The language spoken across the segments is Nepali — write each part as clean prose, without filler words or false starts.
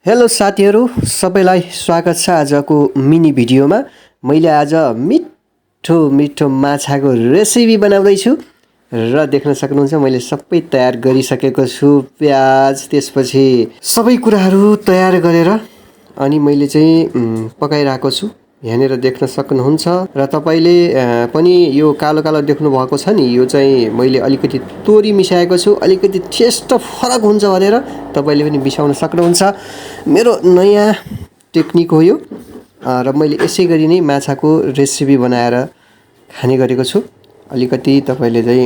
हेलो साथीहरू सबैलाई स्वागत छ आजको मिनी भिडियोमा। मैले आज मिठो मिठो माछाको रेसिपी बनाउँदैछु र देख्न सक्नुहुन्छ मैले सबै तयार गरिसकेको छु। प्याज त्यसपछि सबै कुराहरू तयार गरेर अनि मैले चाहिँ पकाइरहेको छु। यहाँनिर देख्न सक्नुहुन्छ र तपाईले पनि यो कालो कालो देख्नु भएको छ नि, यो चाहिँ मैले अलिकति तोरी मिसाएको छु। अलिकति टेस्ट फरक हुन्छ भनेर तपाईले पनि मिसाउन सक्नुहुन्छ। मेरो नयाँ टेक्निक हो यो र मैले यसै गरी नै माछाको रेसिपी बनाएर खाने गरेको छु। अलिकति तपाईले चाहिँ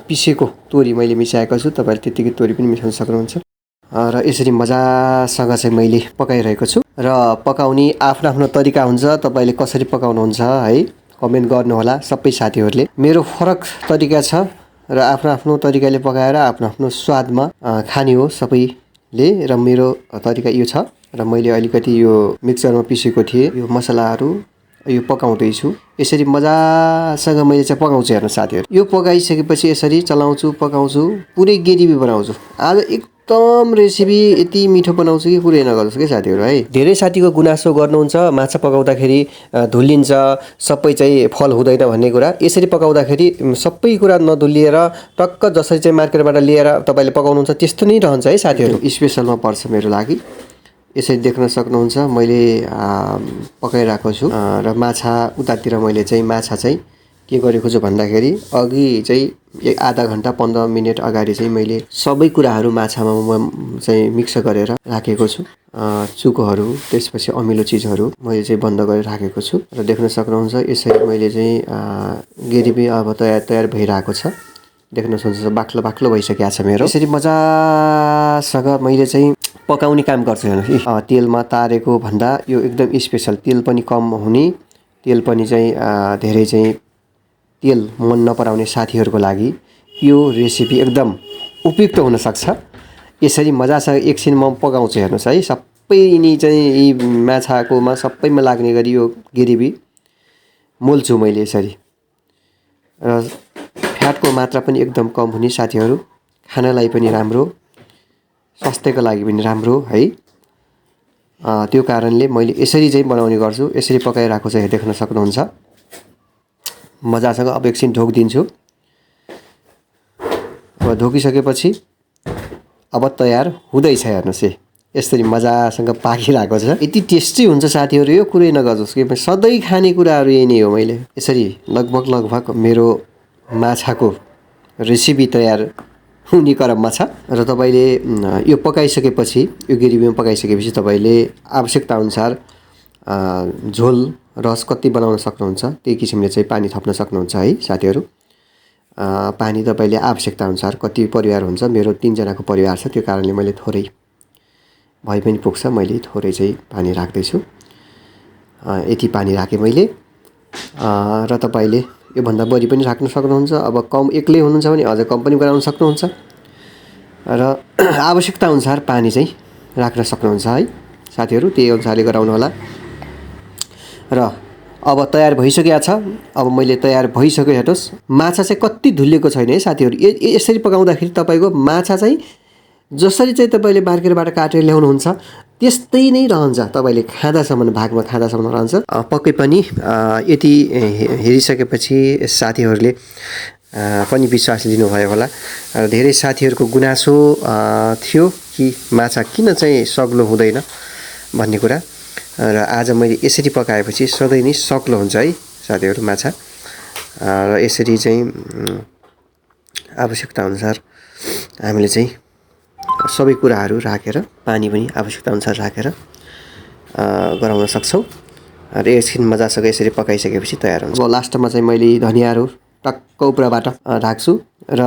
पिसेको तोरी मैले मिसाएको छु, तपाईले त्यतिकै तोरी पनि मिसाउन सक्नुहुन्छ र यसरी मजासँग चाहिँ मैले पकाइरहेको छु। र पकाउने आफ्नो आफ्नो तरिका हुन्छ, तपाईले कसरी पकाउनुहुन्छ है कमेन्ट गर्नु होला सबै साथीहरूले। मेरो फरक तरिका छ र आफ्नो आफ्नो तरिकाले पकाएर आफ्नो आफ्नो स्वादमा खाने हो सबैले र मेरो तरिका यो छ र मैले अलिकति यो मिक्सरमा पिसेको थिएँ। यो मसलाहरू यो पकाउँदैछु। यसरी मजासँग मैले चाहिँ पकाउँछु। हेर्नु साथीहरू, यो पकाइसकेपछि यसरी चलाउँछु, पकाउँछु, पुरै ग्रेभी बनाउँछु। आज एकदम रेसिपी यति मिठो बनाउँछु कि कुरै नगर्नुहोस् के साथीहरू है। धेरै साथीको गुनासो गर्नुहुन्छ माछा पकाउँदाखेरि धुलिन्छ, सबै चाहिँ फल हुँदैन भन्ने कुरा। यसरी पकाउँदाखेरि सबै कुरा नधुलिएर टक्क जसरी चाहिँ मार्केटबाट लिएर तपाईँले पकाउनुहुन्छ त्यस्तो नै रहन्छ है साथीहरू। स्पेसलमा पर्छ मेरो लागि। यसरी देख्न सक्नुहुन्छ मैले पकाइरहेको छु र माछा उतातिर मैले चाहिँ माछा चाहिँ के गरेको छु भन्दाखेरि अघि चाहिँ आधा घन्टा 15 मिनट अगाडि चाहिँ मैले सबै कुराहरू माछामा चाहिँ मिक्स गरेर राखेको छु। चुकोहरू त्यसपछि अमिलो चिजहरू मैले चाहिँ बन्द गरेर राखेको छु र देख्न सक्नुहुन्छ यसरी मैले चाहिँ ग्रेभी अब तयार भइरहेको छ। देख्न सक्नुहुन्छ बाक्लो बाक्लो भइसकेको छ मेरो। यसरी मजासँग मैले चाहिँ पकाउने काम गर्छु। हेर्नुहोस् तेलमा तारेको भन्दा यो एकदम स्पेसल, तेल पनि कम हुने, तेल पनि चाहिँ धेरै चाहिँ तेल मन नपराउने साथीहरूको लागि यो रेसिपी एकदम उपयुक्त हुन सक्छ। यसरी मजासँग एकछिन म पकाउँछु। हेर्नुहोस् है सबै नि चाहिँ यी माछाकोमा सबैमा लाग्ने गरी यो ग्रेभी मोल्छु मैले यसरी। र फ्याटको मात्रा पनि एकदम कम हुने साथीहरू, खानालाई पनि राम्रो, स्वास्थ्यको लागि पनि राम्रो है। त्यो कारणले मैले यसरी चाहिँ बनाउने गर्छु। यसरी पकाइरहेको चाहिँ देख्न सक्नुहुन्छ। मजासँग अब एकछिन ढोकिदिन्छु। अब ढोकिसकेपछि अब तयार हुँदैछ। हेर्नुहोस् यसरी मजासँग पाकिरहेको छ। यति टेस्टी हुन्छ साथीहरू, यो कुरै नगर्नुहोस् कि सधैँ खाने कुराहरू यही नै हो। मैले यसरी लगभग मेरो माछाको रेसिपी तयार हुने क्रममा छ र तपाईले यो पकाइसकेपछि यो ग्रेभीमा पकाइसकेपछि तपाईले आवश्यकता अनुसार झोल रस कति बनाउन सक्नुहुन्छ त्यही किसिमले चाहिँ पानी थप्न सक्नुहुन्छ है साथीहरू। पानी तपाईले आवश्यकता अनुसार, कति परिवार हुन्छ, मेरो 3 जनाको परिवार छ त्यो कारणले मैले थोरै भए पनि पुग्छ, मैले थोरै चाहिँ पानी राख्दैछु। यति पानी राखेँ मैले र तपाईले योभन्दा बढी पनि राख्न सक्नुहुन्छ। अब कम एक्लै हुनुहुन्छ भने अझ कम पनि गराउन सक्नुहुन्छ र आवश्यकता अनुसार पानी चाहिँ राख्न सक्नुहुन्छ है साथीहरू, त्यही अनुसारले गराउनु होला। र अब तयार भइसकेको छ। अब मैले तयार भइसक्यो। हेर्नुहोस् माछा चाहिँ कति धुलिएको छैन है साथीहरू। यसरी पकाउँदाखेरि तपाईँको माछा चाहिँ जसरी चाहिँ तपाईँले मार्केटबाट काटेर ल्याउनुहुन्छ त्यस्तै नै रहन्छ। तपाईँले खाँदासम्म, भागमा खाँदासम्म रहन्छ। पक्कै पनि यति हेरिसकेपछि साथीहरूले पनि विश्वास लिनुभयो होला। धेरै साथीहरूको गुनासो थियो कि माछा किन चाहिँ सग्लो हुँदैन भन्ने कुरा, र आज मैले यसरी पकाएपछि सधैँ नै सग्लो हुन्छ है साथीहरू माछा। र यसरी चाहिँ आवश्यकता अनुसार हामीले चाहिँ सबै कुराहरू राखेर, पानी पनि आवश्यकता अनुसार राखेर गराउन सक्छौँ। र एकछिन मजासँग यसरी पकाइसकेपछि तयार हुन्छ। अब लास्टमा चाहिँ मैले धनियाहरू टक्क उपरबाट राख्छु र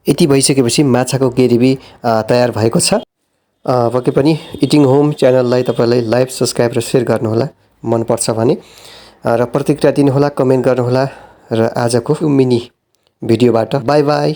यति भइसकेपछि माछाको ग्रेभी तयार भएको छ। पक्कै पनि इटिङ होम च्यानललाई तपाईँलाई लाइक, सब्सक्राइब र सेयर गर्नुहोला मनपर्छ भने, र प्रतिक्रिया दिनुहोला, कमेन्ट गर्नुहोला। र आजको मिनी भिडियोबाट बाई बाई।